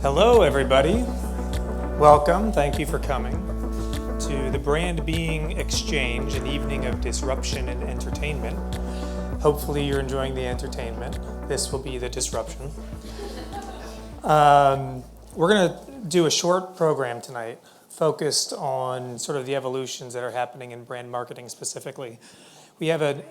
Hello, everybody. Welcome. Thank you for coming to the Brand Being Exchange, an evening of disruption and entertainment. Hopefully you're enjoying the entertainment. This will be the disruption. We're going to do a short program tonight focused on sort of the evolutions that are happening in brand marketing specifically. We have a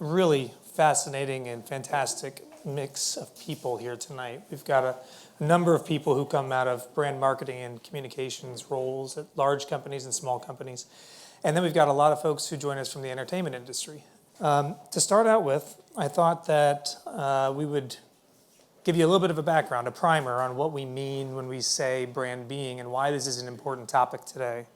really fascinating and fantastic mix of people here tonight. We've got a number of people who come out of brand marketing and communications roles at large companies and small companies. And then we've got a lot of folks who join us from the entertainment industry. To start out with, I thought that we would give you a little bit of a background, a primer on what we mean when we say brand being and why this is an important topic today.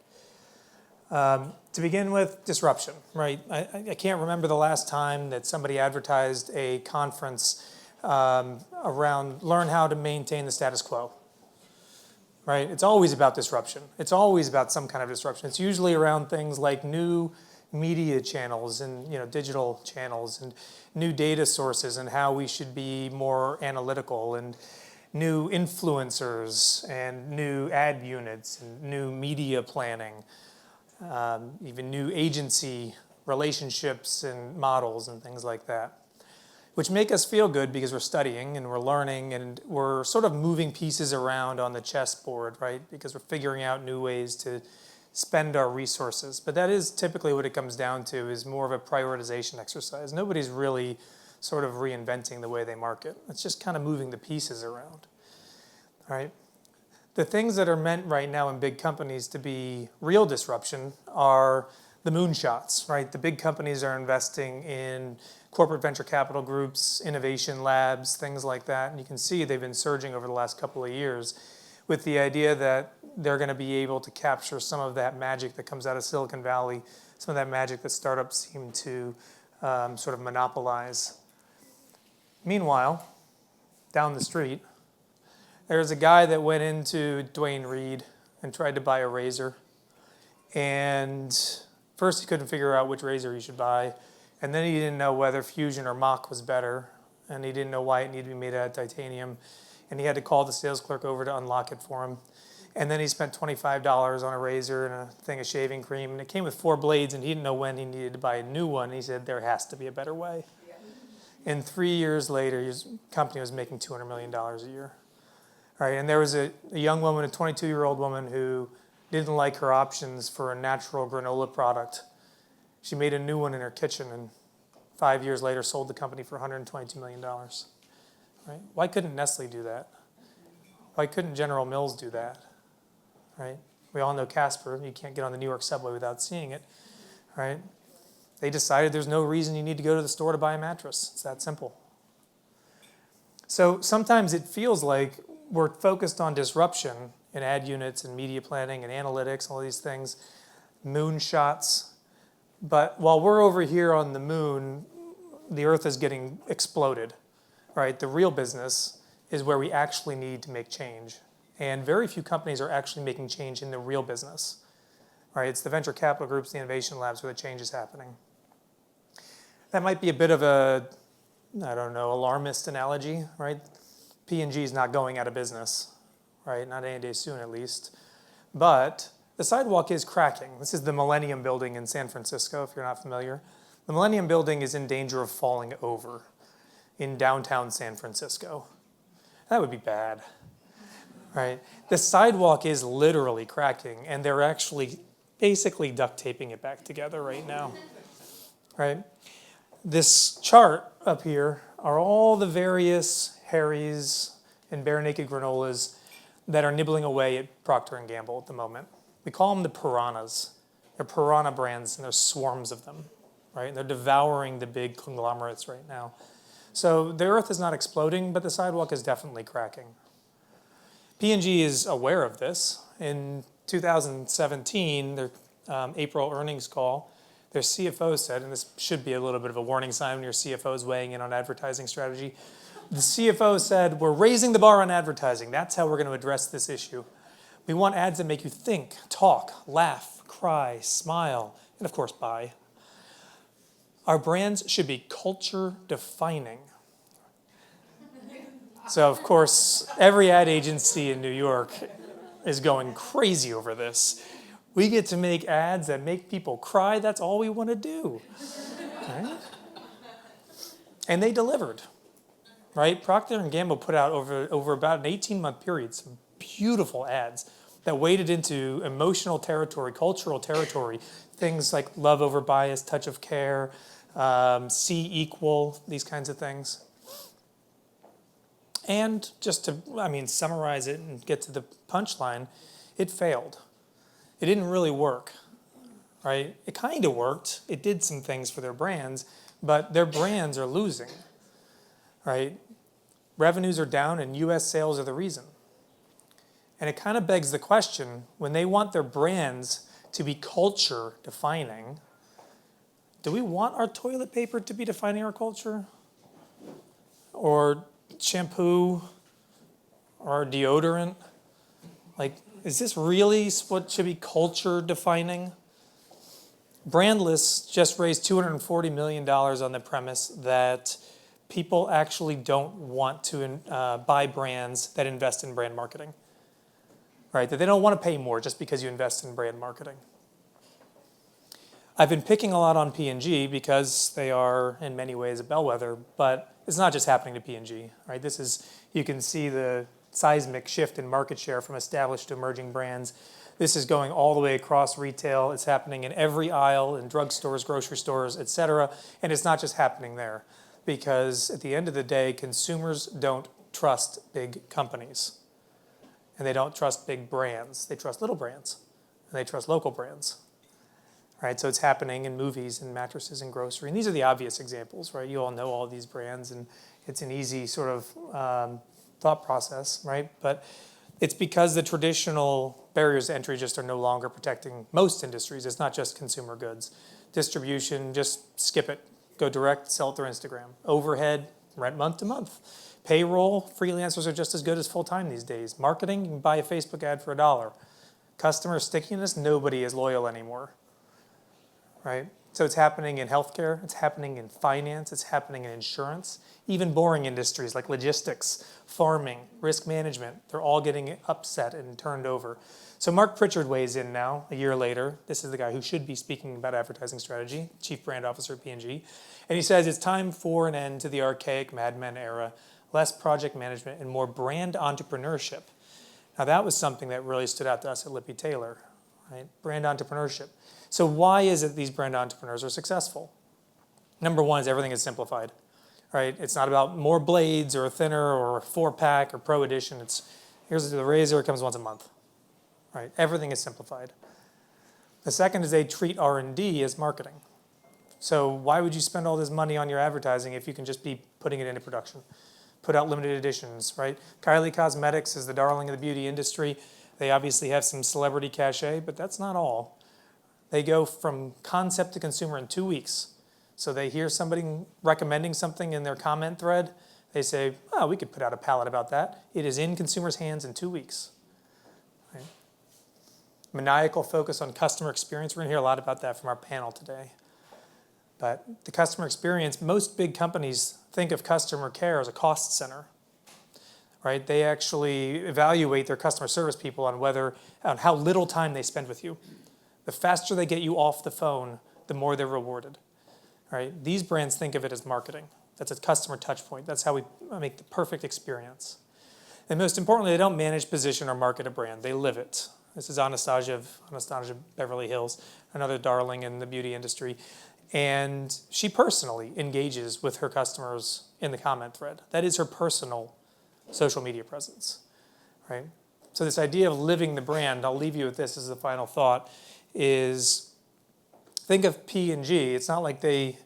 To begin with, disruption, right? I can't remember the last time that somebody advertised a conference around learn how to maintain the status quo, right? It's always about disruption. It's always about some kind of disruption. It's usually around things like new media channels and digital channels and new data sources and how we should be more analytical and new influencers and new ad units and new media planning, even new agency relationships and models and things like that, which make us feel good because we're studying and we're learning and we're sort of moving pieces around on the chessboard, right? Because we're figuring out new ways to spend our resources. But that is typically what it comes down to, is more of a prioritization exercise. Nobody's really sort of reinventing the way they market. It's just kind of moving the pieces around, right? The things that are meant right now in big companies to be real disruption are the moonshots, right? The big companies are investing in corporate venture capital groups, innovation labs, things like that. And you can see they've been surging over the last couple of years with the idea that they're going to be able to capture some of that magic that comes out of Silicon Valley, some of that magic that startups seem to sort of monopolize. Meanwhile, down the street, there's a guy that went into Dwayne Reed and tried to buy a razor. And first he couldn't figure out which razor he should buy. And then he didn't know whether Fusion or Mach was better. And he didn't know why it needed to be made out of titanium. And he had to call the sales clerk over to unlock it for him. And then he spent $25 on a razor and a thing of shaving cream. And it came with 4 blades, and he didn't know when he needed to buy a new one. And he said, there has to be a better way. Yeah. And 3 years later, his company was making $200 million a year. All right, and there was a young woman, a 22-year-old woman, who didn't like her options for a natural granola product. She made a new one in her kitchen, and 5 years later sold the company for $122 million. Right? Why couldn't Nestle do that? Why couldn't General Mills do that? Right? We all know Casper. You can't get on the New York subway without seeing it. Right? They decided there's no reason you need to go to the store to buy a mattress. It's that simple. So sometimes it feels like we're focused on disruption in ad units and media planning and analytics, all these things, moonshots. But while we're over here on the moon, the Earth is getting exploded, right? The real business is where we actually need to make change. And very few companies are actually making change in the real business, right? It's the venture capital groups, the innovation labs where the change is happening. That might be a bit of a, alarmist analogy, right? P&G is not going out of business, right? Not any day soon, at least. But the sidewalk is cracking. This is the Millennium Building in San Francisco, if you're not familiar. The Millennium Building is in danger of falling over in downtown San Francisco. That would be bad, right? The sidewalk is literally cracking, and they're actually basically duct taping it back together right now, right? This chart up here are all the various Harry's and Bare Naked granolas that are nibbling away at Procter & Gamble at the moment. We call them the piranhas. They're piranha brands, and there's swarms of them, right? And they're devouring the big conglomerates right now. So the Earth is not exploding, but the sidewalk is definitely cracking. P&G is aware of this. In 2017, their April earnings call, their CFO said, and this should be a little bit of a warning sign when your CFO is weighing in on advertising strategy. The CFO said, we're raising the bar on advertising. That's how we're going to address this issue. We want ads that make you think, talk, laugh, cry, smile, and of course, buy. Our brands should be culture defining. So of course, every ad agency in New York is going crazy over this. We get to make ads that make people cry. That's all we want to do. Right? And they delivered. Right? Procter & Gamble put out over about an 18-month period some beautiful ads that waded into emotional territory, cultural territory, things like love over bias, touch of care, see equal, these kinds of things. And just to, summarize it and get to the punchline, it failed. It didn't really work, right? It kind of worked. It did some things for their brands, but their brands are losing, right? Revenues are down and US sales are the reason. And it kind of begs the question, when they want their brands to be culture defining, do we want our toilet paper to be defining our culture? Or shampoo? Or deodorant? Like, is this really what should be culture defining? Brandless just raised $240 million on the premise that people actually don't want to buy brands that invest in brand marketing. Right, that they don't want to pay more just because you invest in brand marketing. I've been picking a lot on P&G because they are in many ways a bellwether, but it's not just happening to P&G, right? You can see the seismic shift in market share from established to emerging brands. This is going all the way across retail. It's happening in every aisle, in drugstores, grocery stores, et cetera. And it's not just happening there because at the end of the day, consumers don't trust big companies. And they don't trust big brands. They trust little brands. And they trust local brands. Right? So it's happening in movies and mattresses and grocery. And these are the obvious examples, right? You all know all these brands, and it's an easy sort of thought process, right? But it's because the traditional barriers to entry just are no longer protecting most industries. It's not just consumer goods. Distribution, just skip it. Go direct, sell it through Instagram. Overhead, rent month to month. Payroll, freelancers are just as good as full-time these days. Marketing, you can buy a Facebook ad for $1. Customer stickiness, nobody is loyal anymore, right? So it's happening in healthcare, it's happening in finance, it's happening in insurance, even boring industries like logistics, farming, risk management, they're all getting upset and turned over. So Mark Pritchard weighs in now, a year later. This is the guy who should be speaking about advertising strategy, Chief Brand Officer at P&G. And he says it's time for an end to the archaic Mad Men era, less project management, and more brand entrepreneurship. Now that was something that really stood out to us at Lippe Taylor, right? Brand entrepreneurship. So why is it these brand entrepreneurs are successful? Number one is everything is simplified, right? It's not about more blades or a thinner or a 4-pack or pro edition. It's here's the razor, it comes once a month, right? Everything is simplified. The second is they treat R&D as marketing. So why would you spend all this money on your advertising if you can just be putting it into production? Put out limited editions, right? Kylie Cosmetics is the darling of the beauty industry. They obviously have some celebrity cachet, but that's not all. They go from concept to consumer in 2 weeks. So they hear somebody recommending something in their comment thread. They say, oh, we could put out a palette about that. It is in consumers' hands in 2 weeks. Right? Maniacal focus on customer experience. We're going to hear a lot about that from our panel today. But the customer experience, most big companies think of customer care as a cost center, right? They actually evaluate their customer service people on how little time they spend with you. The faster they get you off the phone, the more they're rewarded, right? These brands think of it as marketing. That's a customer touch point. That's how we make the perfect experience. And most importantly, they don't manage, position, or market a brand. They live it. This is Anastasia Beverly Hills, another darling in the beauty industry. And she personally engages with her customers in the comment thread. That is her personal social media presence, right? So this idea of living the brand, I'll leave you with this as the final thought, is think of P&G. It's not like they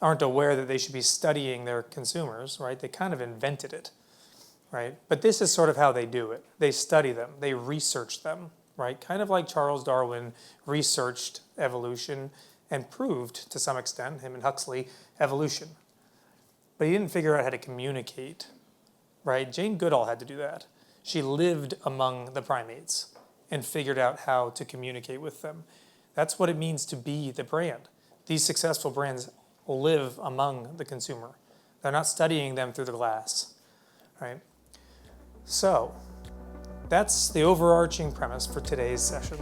aren't aware that they should be studying their consumers, right? They kind of invented it, right? But this is sort of how they do it. They study them. They research them, right? Kind of like Charles Darwin researched evolution and proved, to some extent, him and Huxley, evolution. But he didn't figure out how to communicate, right? Jane Goodall had to do that. She lived among the primates and figured out how to communicate with them. That's what it means to be the brand. These successful brands live among the consumer. They're not studying them through the glass, right? So that's the overarching premise for today's session.